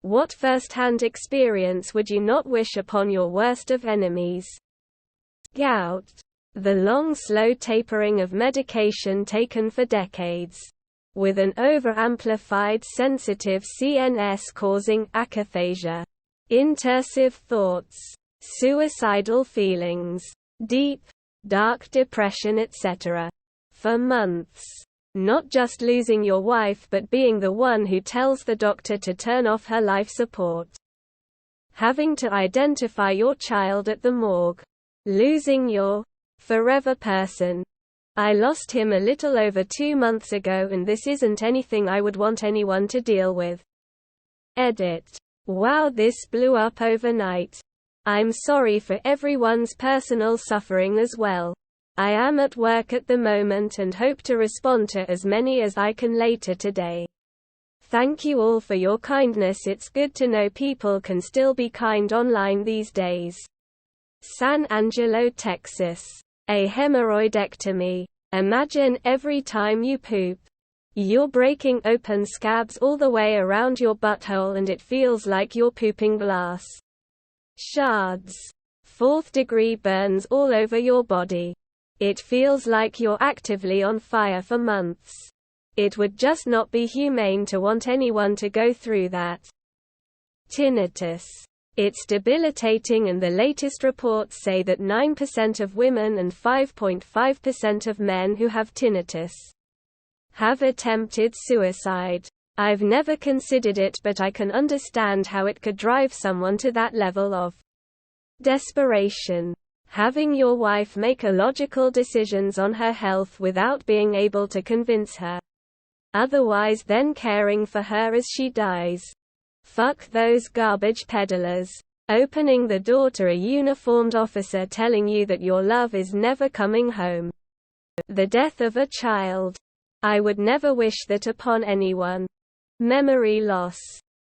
What first-hand experience would you not wish upon your worst of enemies? Gout. The long slow tapering of medication taken for decades. With an over-amplified sensitive CNS causing akathisia. Intrusive thoughts. Suicidal feelings. Deep, dark depression etc. For months. Not just losing your wife but being the one who tells the doctor to turn off her life support. Having to identify your child at the morgue. Losing your forever person. I lost him a little over 2 months ago and this isn't anything I would want anyone to deal with. Edit. Wow, this blew up overnight. I'm sorry for everyone's personal suffering as well. I am at work at the moment and hope to respond to as many as I can later today. Thank you all for your kindness. It's good to know people can still be kind online these days. San Angelo, Texas. A hemorrhoidectomy. Imagine every time you poop. You're breaking open scabs all the way around your butthole and it feels like you're pooping glass. Shards. 4th-degree burns all over your body. It feels like you're actively on fire for months. It would just not be humane to want anyone to go through that. Tinnitus. It's debilitating and the latest reports say that 9% of women and 5.5% of men who have tinnitus have attempted suicide. I've never considered it but I can understand how it could drive someone to that level of desperation. Having your wife make illogical decisions on her health without being able to convince her otherwise, then caring for her as she dies. Fuck those garbage peddlers. Opening the door to a uniformed officer telling you that your love is never coming home. The death of a child. I would never wish that upon anyone. Memory loss.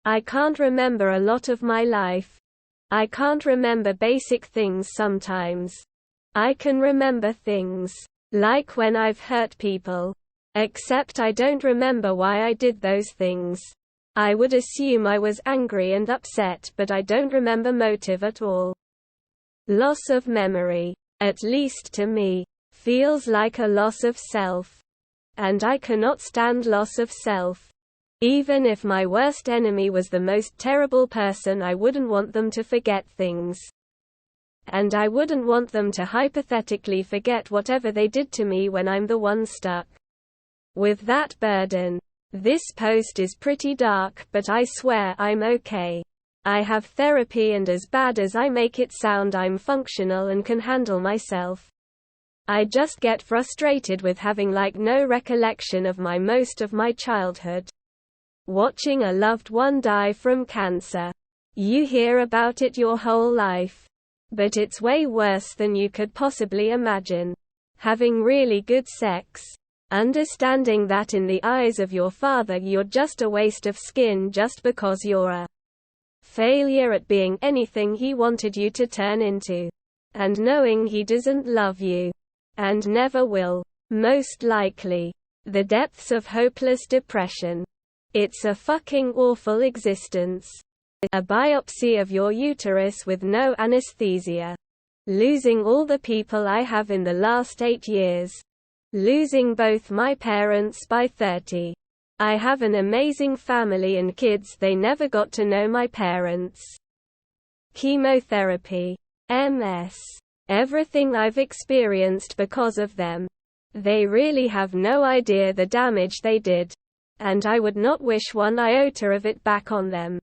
I can't remember a lot of my life. I can't remember basic things sometimes. I can remember things. Like when I've hurt people. Except I don't remember why I did those things. I would assume I was angry and upset but I don't remember motive at all. Loss of memory, at least to me, feels like a loss of self. And I cannot stand loss of self. Even if my worst enemy was the most terrible person, I wouldn't want them to forget things. And I wouldn't want them to hypothetically forget whatever they did to me when I'm the one stuck with that burden. This post is pretty dark, but I swear I'm okay. I have therapy and as bad as I make it sound, I'm functional and can handle myself. I just get frustrated with having no recollection of most of my childhood. Watching a loved one die from cancer. You hear about it your whole life. But it's way worse than you could possibly imagine. Having really good sex. Understanding that in the eyes of your father you're just a waste of skin just because you're a failure at being anything he wanted you to turn into. And knowing he doesn't love you. And never will. Most likely. The depths of hopeless depression. It's a fucking awful existence. A biopsy of your uterus with no anesthesia. Losing all the people I have in the last 8 years. Losing both my parents by 30. I have an amazing family and kids, they never got to know my parents. Chemotherapy. MS. Everything I've experienced because of them. They really have no idea the damage they did. And I would not wish one iota of it back on them.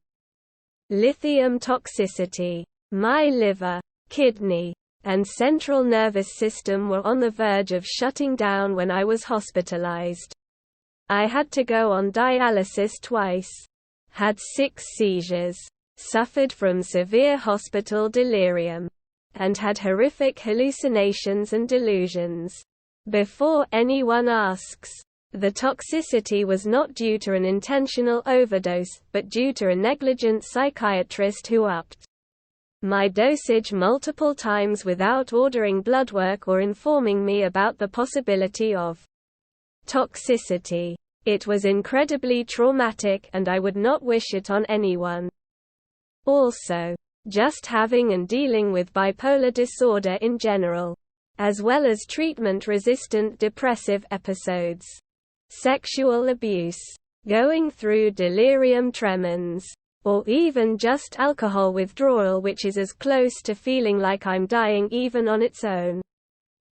Lithium toxicity. My liver, kidney, and central nervous system were on the verge of shutting down when I was hospitalized. I had to go on dialysis twice. Had 6 seizures. Suffered from severe hospital delirium. And had horrific hallucinations and delusions. Before anyone asks, the toxicity was not due to an intentional overdose, but due to a negligent psychiatrist who upped my dosage multiple times without ordering blood work or informing me about the possibility of toxicity. It was incredibly traumatic and I would not wish it on anyone. Also, just having and dealing with bipolar disorder in general, as well as treatment-resistant depressive episodes, sexual abuse, going through delirium tremens, or even just alcohol withdrawal, which is as close to feeling like I'm dying even on its own.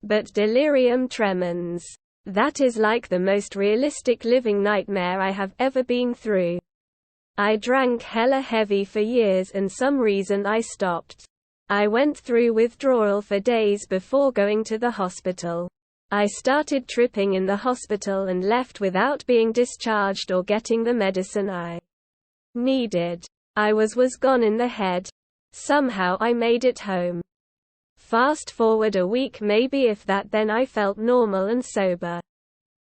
But delirium tremens, that is like the most realistic living nightmare I have ever been through. I drank hella heavy for years and some reason I stopped. I went through withdrawal for days before going to the hospital. I started tripping in the hospital and left without being discharged or getting the medicine I needed. I was gone in the head. Somehow I made it home. Fast forward a week, maybe if that, then I felt normal and sober.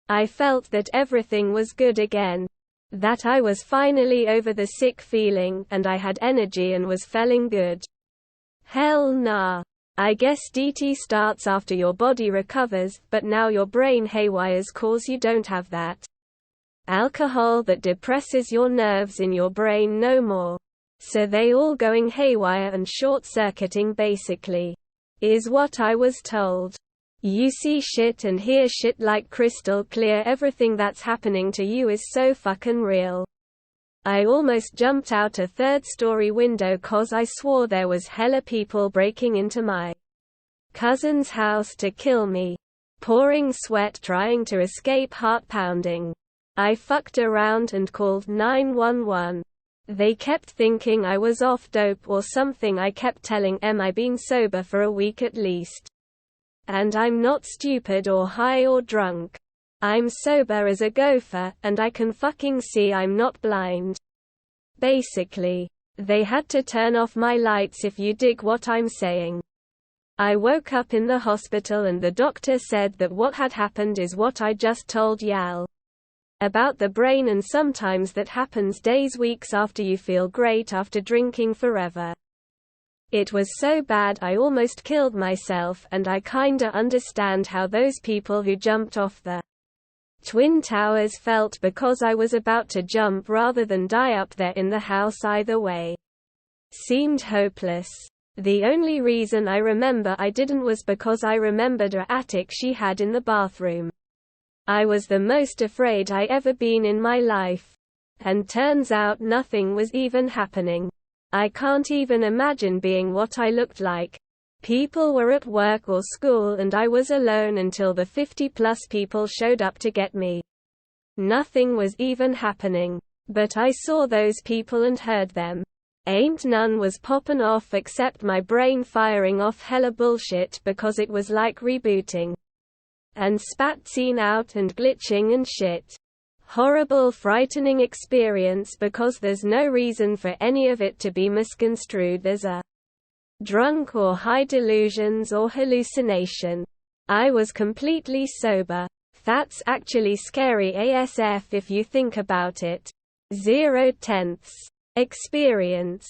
I felt that everything was good again. That I was finally over the sick feeling, and I had energy and was feeling good. Hell nah. I guess DT starts after your body recovers, but now your brain haywires cause you don't have that alcohol that depresses your nerves in your brain no more. So they all going haywire and short-circuiting basically, is what I was told. You see shit and hear shit like crystal clear. Everything that's happening to you is so fucking real. I almost jumped out a third-story window cause I swore there was hella people breaking into my cousin's house to kill me. Pouring sweat trying to escape, heart pounding. I fucked around and called 911. They kept thinking I was off dope or something. I kept telling them I've been sober for a week at least. And I'm not stupid or high or drunk. I'm sober as a gopher, and I can fucking see I'm not blind. Basically, they had to turn off my lights if you dig what I'm saying. I woke up in the hospital and the doctor said that what had happened is what I just told y'all about the brain, and sometimes that happens days, weeks after you feel great after drinking forever. It was so bad I almost killed myself, and I kinda understand how those people who jumped off the Twin Towers felt, because I was about to jump rather than die up there in the house. Either way seemed hopeless. The only reason I remember I didn't was because I remembered a attic she had in the bathroom. I was the most afraid I ever been in my life. And turns out nothing was even happening. I can't even imagine being what I looked like. People were at work or school and I was alone until the 50+ people showed up to get me. Nothing was even happening. But I saw those people and heard them. Ain't none was poppin' off except my brain firing off hella bullshit because it was like rebooting. And spatzing out and glitching and shit. Horrible, frightening experience because there's no reason for any of it to be misconstrued as a drunk or high delusions or hallucination. I was completely sober. That's actually scary ASF if you think about it. 0/10 experience.